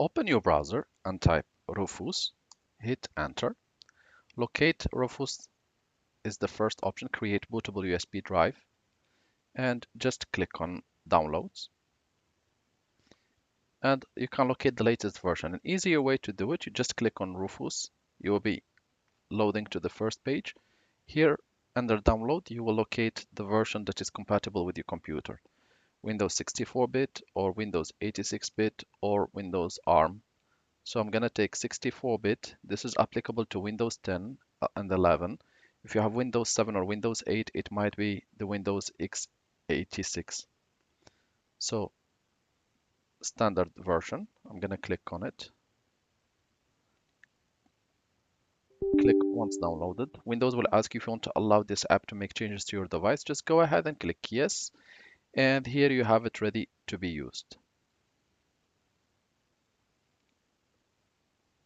Open your browser and type Rufus, hit enter. Locate Rufus is the first option, create bootable USB drive, and just click on downloads. And you can locate the latest version. An easier way to do it, you just click on Rufus. You will be loading to the first page. Here under download, you will locate the version that is compatible with your computer. Windows 64-bit or Windows 86-bit or Windows ARM. So I'm going to take 64-bit. This is applicable to Windows 10 and 11. If you have Windows 7 or Windows 8, it might be the Windows x86. So standard version, I'm going to click on it. Click once downloaded. Windows will ask you if you want to allow this app to make changes to your device. Just go ahead and click yes. And here you have it ready to be used.